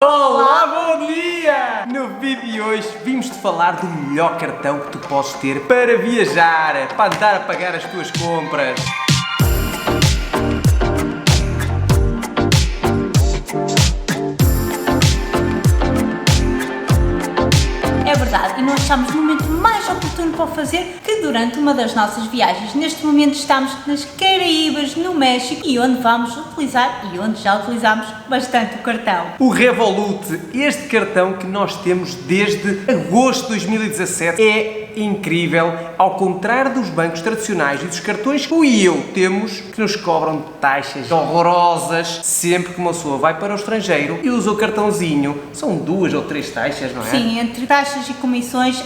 Olá, bom dia! No vídeo de hoje vimos-te falar do melhor cartão que tu podes ter para viajar, para andar a pagar as tuas compras. É verdade, e nós achamos o momento mais oportuno para o fazer que durante uma das nossas viagens. Neste momento estamos nas Caraíbas, no México, e onde vamos utilizar, e onde já utilizamos bastante o cartão. O Revolut, este cartão que nós temos desde agosto de 2017, é incrível, ao contrário dos bancos tradicionais e dos cartões que tu e eu temos, que nos cobram taxas horrorosas sempre que uma pessoa vai para o estrangeiro e usa o cartãozinho. São 2 ou 3 taxas, não é? Sim, entre taxas e comissões,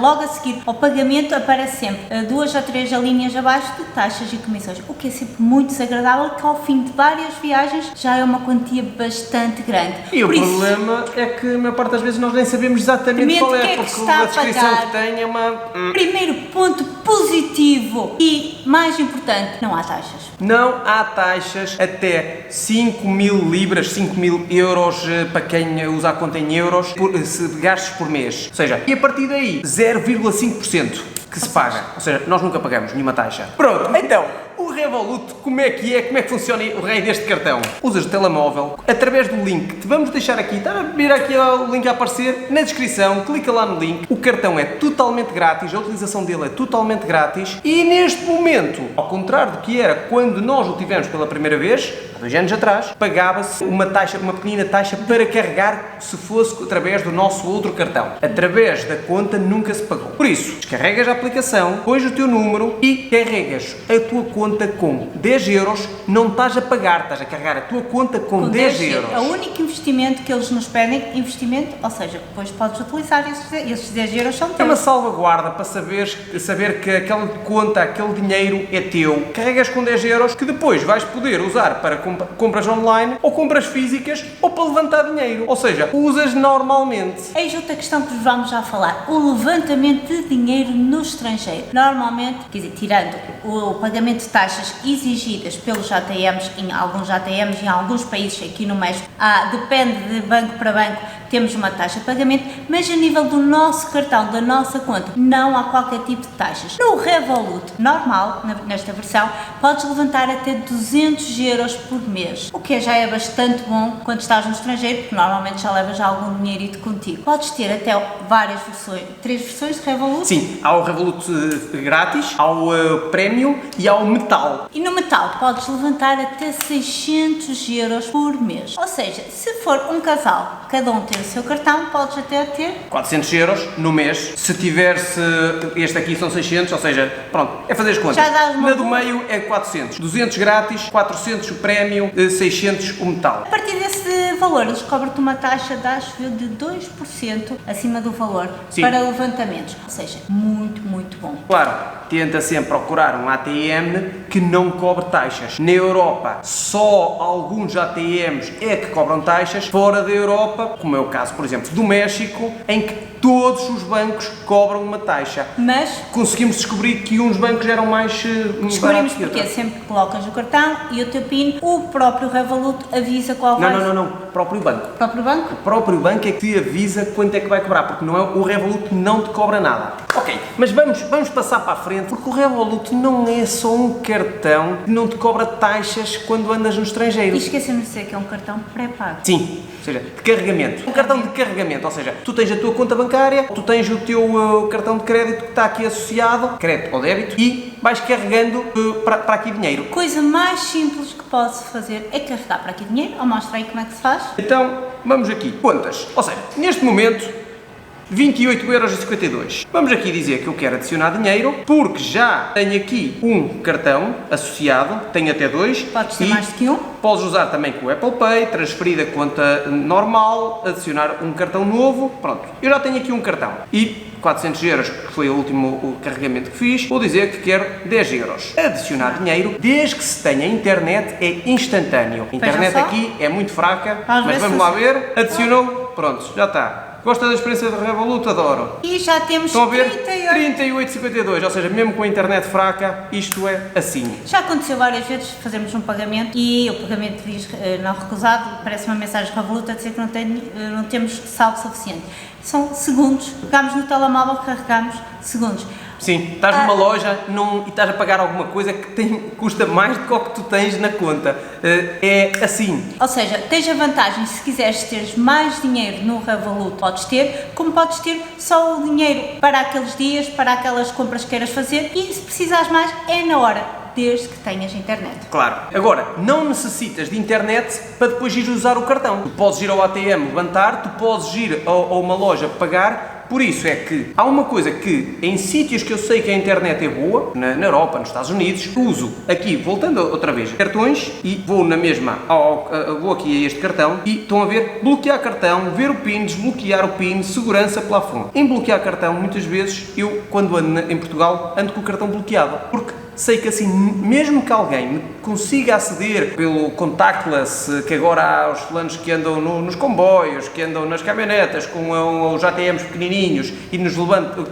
logo a seguir ao pagamento aparece sempre 2 ou 3 linhas abaixo de taxas e comissões, o que é sempre muito desagradável, que ao fim de várias viagens já é uma quantia bastante grande. E o problema é que a maior parte das vezes nós nem sabemos exatamente qual é, porque a descrição que tem é uma... Primeiro ponto positivo e mais importante, não há taxas. Não há taxas até 5.000 libras, 5.000 euros para quem usa a conta em euros, se gastos por mês. Ou seja, e a partir daí 0,5% que se paga. Ou seja, nós nunca pagamos nenhuma taxa. Pronto, então, o Revolut, como é que funciona o rei deste cartão? Usas o telemóvel, através do link, te vamos deixar aqui, está a vir aqui o link a aparecer na descrição, clica lá no link, o cartão é totalmente grátis, a utilização dele é totalmente grátis e neste momento, ao contrário do que era quando nós o tivemos pela primeira vez, há 2 anos atrás, pagava-se uma pequenina taxa para carregar se fosse através do nosso outro cartão. Através da conta nunca se pagou. Por isso, descarregas a aplicação, pões o teu número e carregas a tua conta com 10 euros, não estás a pagar, estás a carregar a tua conta com 10 euros. É o único investimento que eles nos pedem, investimento, ou seja, depois podes utilizar esses 10 euros são teus. É uma salvaguarda para saber que aquela conta, aquele dinheiro é teu. Carregas com 10 euros que depois vais poder usar para compras online ou compras físicas ou para levantar dinheiro. Ou seja, usas normalmente. Eis outra questão que vos vamos já falar, o levantamento de dinheiro no estrangeiro. Normalmente, quer dizer, tirando o pagamento de taxas exigidas pelos ATMs, em alguns ATMs e em alguns países aqui no México, depende de banco para banco, temos uma taxa de pagamento, mas a nível do nosso cartão, da nossa conta, não há qualquer tipo de taxas. No Revolut, normal, nesta versão, podes levantar até 200 euros por mês, o que já é bastante bom quando estás no estrangeiro, porque normalmente já levas algum dinheirito contigo. Podes ter até várias versões, 3 versões de Revolut? Sim, há o Revolut grátis, há o Premium e há o Metal. E no Metal podes levantar até 600 euros por mês. Ou seja, se for um casal, cada um tem o seu cartão, podes até ter 400 euros no mês. Se este aqui são 600, ou seja, pronto, é fazer as contas. Já dás uma Na do meio é 400. 200 grátis, 400 o Premium, 600 o Metal. A partir desse valor, eles cobram-te uma taxa, acho eu, de 2% acima do valor. Sim. Para levantamentos. Ou seja, muito, muito bom. Claro, tenta sempre procurar um ATM que não cobre taxas. Na Europa, só alguns ATMs é que cobram taxas. Fora da Europa, como é o caso, por exemplo, do México, em que todos os bancos cobram uma taxa. Mas conseguimos descobrir que uns bancos eram mais descobrimos porque sempre que colocas o cartão e o teu PIN, o próprio Revolut avisa qual vai... Não, o próprio banco. O próprio banco? O próprio banco é que te avisa quanto é que vai cobrar, porque não é, o Revolut não te cobra nada. Ok, mas vamos passar para a frente, porque o Revolut não é só um cartão que não te cobra taxas quando andas no estrangeiro. E esquecemos de dizer que é um cartão pré-pago. Sim, ou seja, de carregamento. Um cartão de carregamento, ou seja, tu tens a tua conta bancária, tu tens o teu cartão de crédito que está aqui associado, crédito ou débito, e vais carregando para aqui dinheiro. Coisa mais simples que posso fazer é carregar para aqui dinheiro, ou mostra aí como é que se faz. Então, vamos aqui, contas. Ou seja, neste momento, 28,52€. Vamos aqui dizer que eu quero adicionar dinheiro, porque já tenho aqui um cartão associado, tenho até 2. Podes ter mais do que um. Podes usar também com o Apple Pay, transferir a conta normal, adicionar um cartão novo, pronto. Eu já tenho aqui um cartão e 400 euros, que foi o último carregamento que fiz, vou dizer que quero 10 euros. Adicionar dinheiro, desde que se tenha internet, é instantâneo. A internet aqui é muito fraca, mas vamos lá ver. Adicionou, pronto, já está. Gosta da experiência do Revolut? Adoro. E já temos Estão a ver? 38. 38,52, ou seja, mesmo com a internet fraca, isto é assim. Já aconteceu várias vezes fazermos um pagamento e o pagamento diz não recusado, parece uma mensagem Revolut a dizer que não temos saldo suficiente. São segundos, pegamos no telemóvel, carregamos segundos. Sim, estás numa loja e estás a pagar alguma coisa que custa mais do que o que tu tens na conta. É assim. Ou seja, tens a vantagem, se quiseres ter mais dinheiro no Revolut, podes ter, como podes ter só o dinheiro para aqueles dias, para aquelas compras que queiras fazer e se precisares mais, é na hora. Desde que tenhas internet. Claro. Agora, não necessitas de internet para depois ir usar o cartão. Tu podes ir ao ATM levantar, tu podes ir a uma loja pagar. Por isso é que há uma coisa que, em sítios que eu sei que a internet é boa, na Europa, nos Estados Unidos, uso aqui, voltando outra vez, cartões e vou na mesma, vou aqui a este cartão e estão a ver, bloquear cartão, ver o PIN, desbloquear o PIN, segurança, plafond. Em bloquear cartão, muitas vezes, eu, quando ando em Portugal, ando com o cartão bloqueado, porque sei que assim, mesmo que alguém me consiga aceder pelo contactless, que agora há os fulanos que andam nos comboios, que andam nas caminhonetas com os ATMs pequenininhos e nos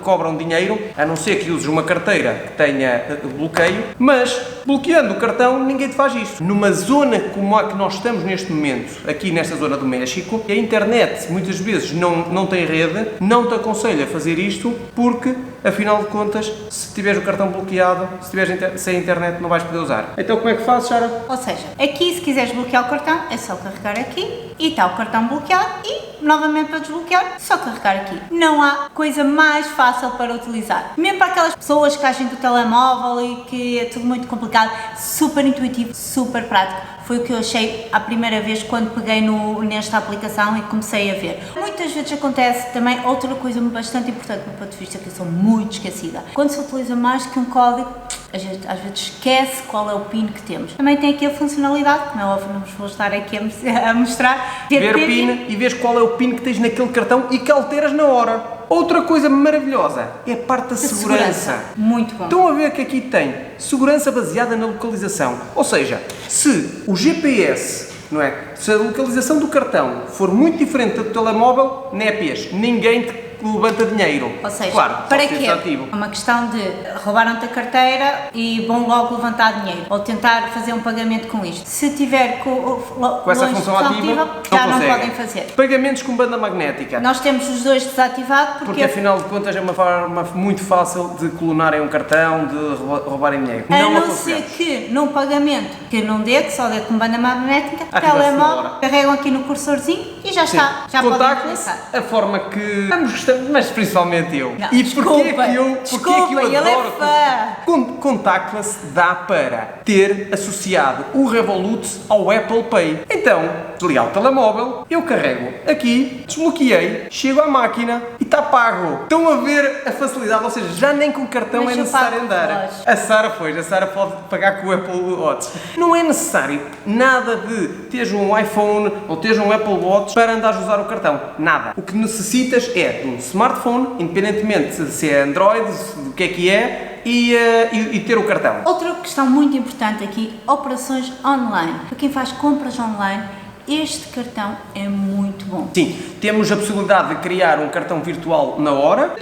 cobram dinheiro, a não ser que uses uma carteira que tenha bloqueio, mas bloqueando o cartão ninguém te faz isso. Numa zona como a que nós estamos neste momento, aqui nesta zona do México, a internet muitas vezes não tem rede, não te aconselho a fazer isto porque, afinal de contas, se tiveres o cartão bloqueado, se estiveres sem internet não vais poder usar. Então como é que fazes, Sara? Ou seja, aqui se quiseres bloquear o cartão, é só carregar aqui e está o cartão bloqueado e, novamente para desbloquear, só carregar aqui. Não há coisa mais fácil para utilizar. Mesmo para aquelas pessoas que agem do telemóvel e que é tudo muito complicado, super intuitivo, super prático. Foi o que eu achei a primeira vez quando peguei nesta aplicação e comecei a ver. Muitas vezes acontece também outra coisa bastante importante do ponto de vista que eu sou muito esquecida. Quando se utiliza mais que um código, a gente às vezes esquece qual é o PIN que temos. Também tem aqui a funcionalidade, como é óbvio, não vos vou estar aqui a mostrar. Ver o PIN e vês qual é o PIN que tens naquele cartão e que alteras na hora. Outra coisa maravilhosa é a parte da segurança. Muito bom. Estão a ver que aqui tem segurança baseada na localização. Ou seja, se o GPS, não é? Se a localização do cartão for muito diferente do telemóvel, népias, ninguém te levanta dinheiro. Ou seja, claro, para quê? É uma questão de roubaram-te a carteira e vão logo levantar dinheiro ou tentar fazer um pagamento com isto. Se tiver com essa função ativa, já não podem fazer. Pagamentos com banda magnética. Nós temos os dois desativados porque afinal de contas é uma forma muito fácil de clonarem um cartão, de roubarem dinheiro. A não ser que num pagamento que não dê, que só dê com banda magnética, telemóvel, carregam aqui no cursorzinho e já está. Já podem utilizar. A forma que ambos gostamos, mas principalmente eu. Não, e desculpa, porquê é que eu ele adoro é fã. Contactless dá para ter associado o Revolut ao Apple Pay. Então, desligar o telemóvel, eu carrego aqui, desbloqueei, chego à máquina e está pago. Estão a ver a facilidade, ou seja, já nem com o cartão mas é necessário andar. A Sara pode pagar com o Apple Watch. Não é necessário nada de teres um iPhone ou teres um Apple Watch para andares a usar o cartão. Nada. O que necessitas é de um smartphone, independentemente se é Android, do que é, e ter o cartão. Outra questão muito importante aqui, operações online. Para quem faz compras online, este cartão é muito bom. Sim, temos a possibilidade de criar um cartão virtual na hora.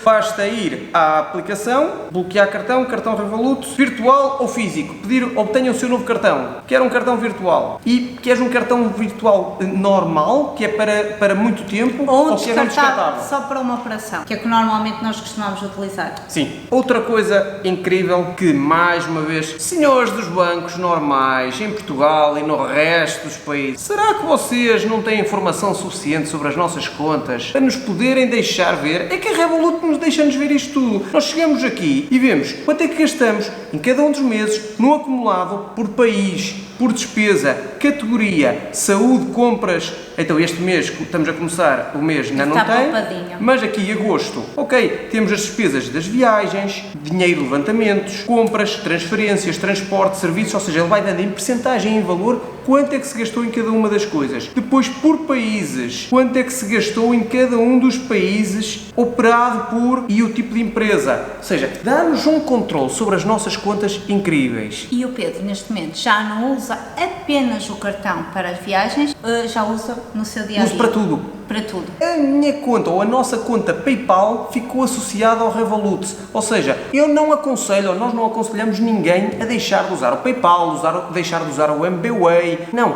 Basta ir à aplicação, bloquear cartão Revolut, virtual ou físico. Obtenha o seu novo cartão. Quer um cartão virtual e queres um cartão virtual normal, que é para muito tempo, ou quer um descartável só para uma operação, que é que normalmente nós costumamos utilizar. Sim. Outra coisa incrível que, mais uma vez, senhores dos bancos normais em Portugal e no resto dos países, será que vocês não têm informação suficiente sobre as nossas contas para nos poderem deixar ver? É que a Revolut nos deixa-nos ver isto tudo. Nós chegamos aqui e vemos quanto é que gastamos em cada um dos meses, no acumulado, por país, por despesa, categoria, saúde, compras. Então este mês, estamos a começar o mês, ainda não tem, mas aqui agosto, ok, temos as despesas das viagens, dinheiro, levantamentos, compras, transferências, transporte, serviços, ou seja, ele vai dando em percentagem, em valor, quanto é que se gastou em cada uma das coisas. Depois, por países, quanto é que se gastou em cada um dos países, operado por e o tipo de empresa. Ou seja, dá-nos um controle sobre as nossas contas incríveis. E o Pedro, neste momento, já não usa apenas o cartão para as viagens, já usa no seu dia-a-dia? Uso para tudo. para tudo. A minha conta ou a nossa conta PayPal ficou associada ao Revolut. Ou seja, eu não aconselho, ou nós não aconselhamos ninguém a deixar de usar o PayPal, deixar de usar o MBWay. Não,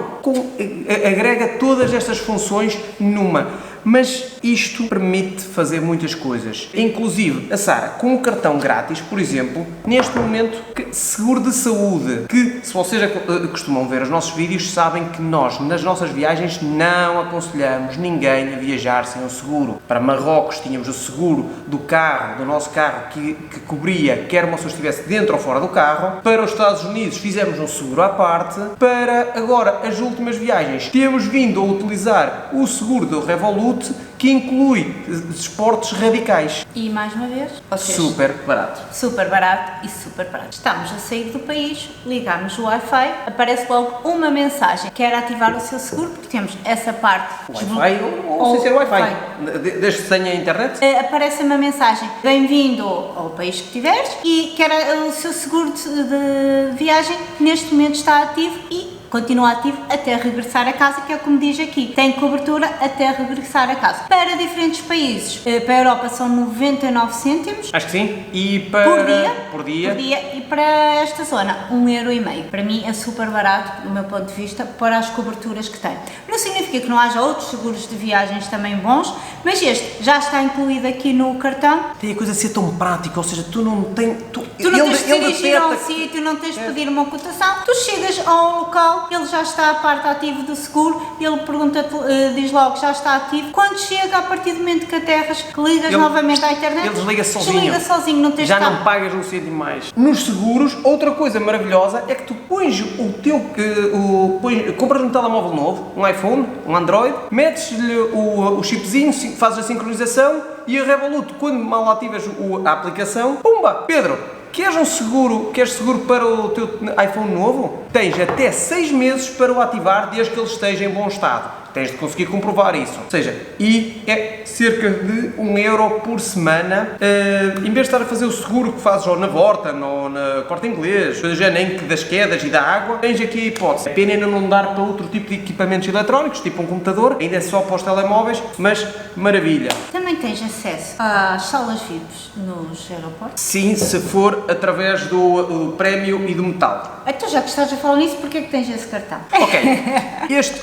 agrega todas estas funções numa. Mas isto permite fazer muitas coisas. Inclusive, a Sara, com o cartão grátis, por exemplo, neste momento, seguro de saúde, que se vocês costumam ver os nossos vídeos, sabem que nós, nas nossas viagens, não aconselhamos ninguém a viajar sem um seguro. Para Marrocos tínhamos o seguro do carro, do nosso carro, que cobria quer uma pessoa estivesse dentro ou fora do carro. Para os Estados Unidos fizemos um seguro à parte. Para agora, as últimas viagens, temos vindo a utilizar o seguro do Revolut, que inclui desportos radicais. E mais uma vez, super barato. Super barato e super barato. Estamos a sair do país, ligamos o Wi-Fi, aparece logo uma mensagem. Quer ativar o seu seguro, porque temos essa parte. Wi-Fi ou sem ser Wi-Fi? Desde que tenha internet? Aparece uma mensagem. Bem-vindo ao país que estiveres e quer o seu seguro de viagem neste momento está ativo e continua ativo até regressar a casa, que é como diz aqui, tem cobertura até regressar a casa. Para diferentes países, para a Europa são 99 cêntimos. Acho que sim. E para... Por dia. E para esta zona, 1,5€. Para mim é super barato, do meu ponto de vista, para as coberturas que tem. Não significa que não haja outros seguros de viagens também bons, mas este já está incluído aqui no cartão. Tem a coisa de ser tão prática, ou seja, tu não tens... Tu não tens de dirigir a um sítio, não tens de pedir uma cotação, tu chegas ao local, ele já está a parte ativa do seguro, ele pergunta-te, diz logo que já está ativo. Quando chega, a partir do momento que aterras, que ligas novamente à internet, ele desliga sozinho, não tens já cá. Não pagas um cêntimo mais. Nos seguros, outra coisa maravilhosa é que tu pões o teu, compras um telemóvel novo, um iPhone, um Android, metes-lhe o chipzinho, fazes a sincronização e a Revolut, quando mal ativas a aplicação, pumba, Pedro, queres seguro para o teu iPhone novo? Tens até 6 meses para o ativar desde que ele esteja em bom estado. Tens de conseguir comprovar isso. Ou seja, e é cerca de €1 por semana. Em vez de estar a fazer o seguro que fazes ou na Vorten ou na Corte Inglês, já nem das quedas e da água, tens aqui a hipótese. É pena ainda não dar para outro tipo de equipamentos eletrónicos, tipo um computador, ainda é só para os telemóveis, mas maravilha. Também tens acesso às salas VIPs nos aeroportos? Sim, se for através do prémio e do metal. Então, já que estás a falar nisso, porquê é que tens esse cartão? Ok,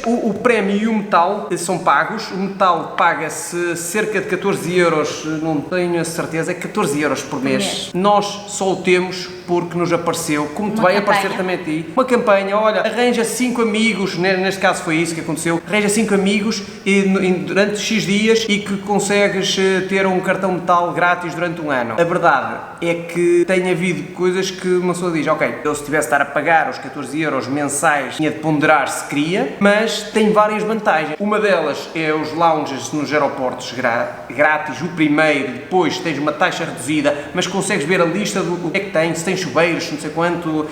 o prémio e o metal são pagos. O metal paga-se cerca de 14€, não tenho a certeza, 14€ por mês. Nós só o temos porque nos apareceu, como te vai aparecer também a ti, uma campanha. Olha, arranja 5 amigos, neste caso foi isso que aconteceu, arranja 5 amigos durante X dias e que consegues ter um cartão metal grátis durante um ano. A verdade é que tem havido coisas que uma pessoa diz, ok, eu se tivesse de estar a pagar os 14€ mensais, tinha de ponderar se queria, mas tem várias vantagens. Uma delas é os lounges nos aeroportos grátis, o primeiro, depois tens uma taxa reduzida, mas consegues ver a lista do que é que tem, se tem chuveiros, não sei quanto,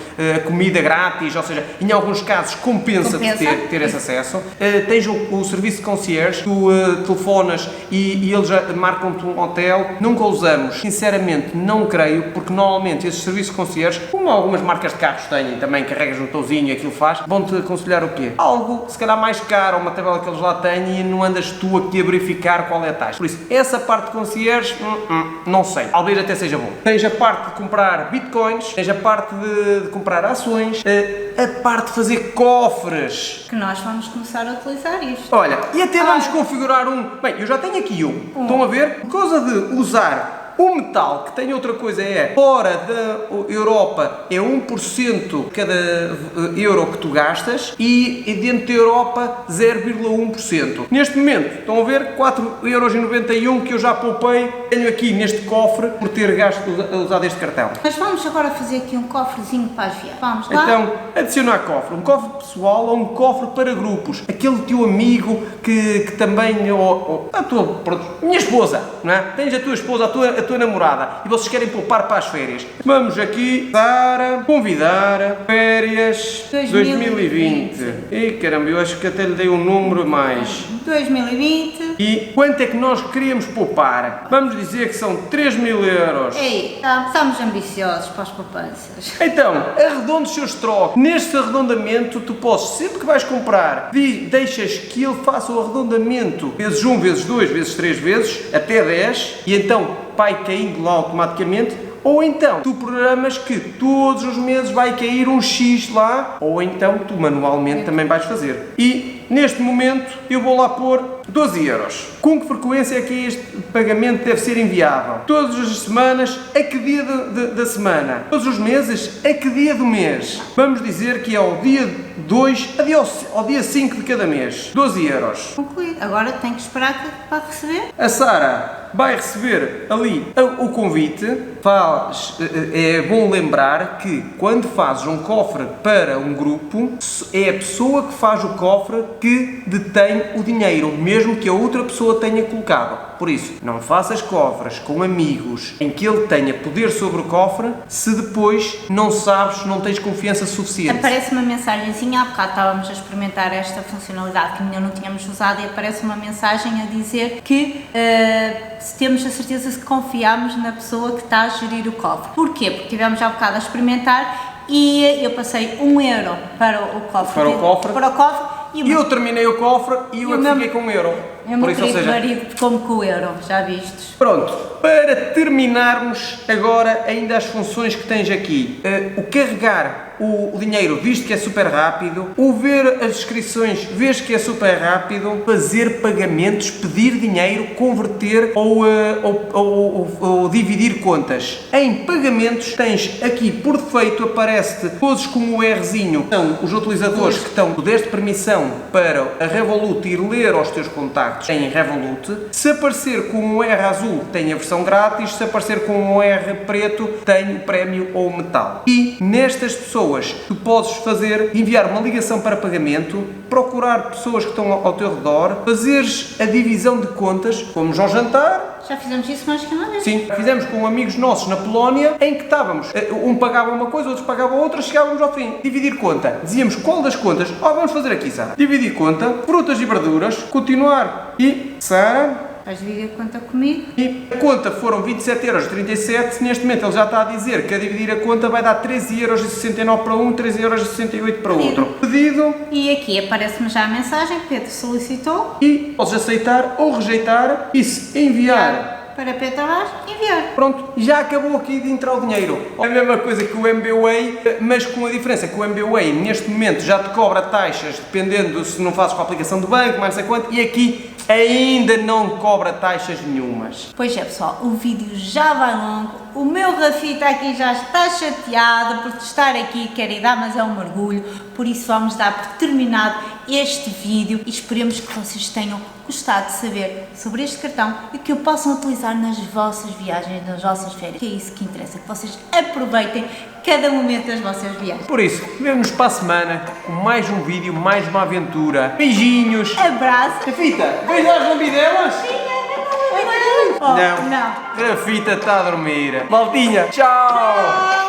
comida grátis, ou seja, em alguns casos compensa ter esse acesso. Tens o serviço de concierge, tu telefonas e eles já marcam-te um hotel. Nunca usamos, sinceramente não creio, porque normalmente esses serviços de concierge, como algumas marcas de carros têm, também carregas no touzinho e aquilo faz, vão-te aconselhar o quê? Algo se calhar mais caro, uma tabela que eles lá têm e não andas tu aqui a verificar qual é a taxa. Por isso, essa parte de concierge, não sei, talvez até seja bom. Tens a parte de comprar bitcoins, tens a parte de comprar ações, a parte de fazer cofres. Que nós vamos começar a utilizar isto. Olha, e até vamos configurar Bem, eu já tenho aqui Estão a ver? Por causa de usar o metal, que tem outra coisa, fora da Europa é 1% cada euro que tu gastas e dentro da Europa 0,1%. Neste momento, estão a ver, 4,91€ que eu já poupei, tenho aqui neste cofre por ter usado este cartão. Mas vamos agora fazer aqui um cofrezinho para as viagens. Vamos lá? Então, adicionar cofre. Um cofre pessoal ou um cofre para grupos. Aquele teu amigo que também, minha esposa, não é? Tens a tua esposa, a tua namorada e vocês querem poupar para as férias. Vamos aqui para convidar férias 2020. E caramba, eu acho que até lhe dei um número mais. 2020. E quanto é que nós queríamos poupar? Vamos dizer que são 3.000€. Ei, estamos ambiciosos para as poupanças. Então, arredonde os seus trocos. Neste arredondamento, tu podes, sempre que vais comprar, deixas que ele faça o arredondamento vezes 1, vezes 2, vezes 3 vezes, até 10, e então vai caindo lá automaticamente. Ou então, tu programas que todos os meses vai cair um X lá, ou então tu manualmente também vais fazer. E neste momento eu vou lá pôr 12 euros. Com que frequência é que este pagamento deve ser enviável? Todas as semanas, a que dia da semana? Todos os meses, a que dia do mês? Vamos dizer que é ao dia 2, ao dia 5 de cada mês. 12 euros. Concluído. Agora tem que esperar para receber. A Sara vai receber ali o convite. É bom lembrar que quando fazes um cofre para um grupo, é a pessoa que faz o cofre que detém o dinheiro, mesmo que a outra pessoa tenha colocado. Por isso, não faças cofres com amigos em que ele tenha poder sobre o cofre se depois não sabes, não tens confiança suficiente. Aparece uma mensagenzinha, há bocado estávamos a experimentar esta funcionalidade que ainda não tínhamos usado e aparece uma mensagem a dizer que temos a certeza que confiamos na pessoa que está a gerir o cofre. Porquê? Porque estivemos há bocado a experimentar e eu passei 1 euro para o cofre. E eu terminei o cofre e eu fiquei com 1 euro. O meu querido marido ficou-me com o euro, já vistes? Pronto, para terminarmos agora ainda as funções que tens aqui. O carregar o dinheiro, visto que é super rápido, o ver as inscrições, vês que é super rápido, fazer pagamentos, pedir dinheiro, converter ou dividir contas. Em pagamentos tens aqui por defeito, aparece-te todos com o Rzinho, são os utilizadores que tu deste permissão para a Revolut ir ler aos teus contactos em Revolut. Se aparecer com o R azul tem a versão grátis, se aparecer com o R preto tem o prémio ou o metal. E nestas pessoas tu podes enviar uma ligação para pagamento, procurar pessoas que estão ao teu redor, fazeres a divisão de contas, fomos ao jantar. Já fizemos isso mais que uma vez. Sim, fizemos com amigos nossos na Polónia, em que estávamos, um pagava uma coisa, outros pagavam outra, chegávamos ao fim. Dividir conta. Dizíamos qual das contas, vamos fazer aqui, Sara. Dividir conta, frutas e verduras, continuar. E, Sara... Vais dividir a conta comigo? E a conta foram 27,37€, neste momento ele já está a dizer que a dividir a conta vai dar 13,69€ para um, 13,68€ para o outro. Pedido. E aqui aparece-me já a mensagem que Pedro solicitou. E podes aceitar ou rejeitar e se enviar para Petrobras, enviar. Pronto, já acabou aqui de entrar o dinheiro. É a mesma coisa que o MBWay, mas com a diferença que o MBWay neste momento já te cobra taxas, dependendo se não fazes com a aplicação do banco, mais não sei quanto, e aqui ainda não cobra taxas nenhumas. Pois é, pessoal, o vídeo já vai longo, o meu Rafita aqui já está chateado por estar aqui, quer ir dar, mas é um mergulho, por isso vamos dar por terminado este vídeo e esperemos que vocês tenham gostado de saber sobre este cartão e que o possam utilizar nas vossas viagens, nas vossas férias, que é isso que interessa, que vocês aproveitem cada momento das vossas viagens. Por isso, vemo-nos para a semana com mais um vídeo, mais uma aventura. Beijinhos! Abraço! Rafita, vais às lambidelas? Não. Não. Rafita está a dormir. Maltinha, tchau!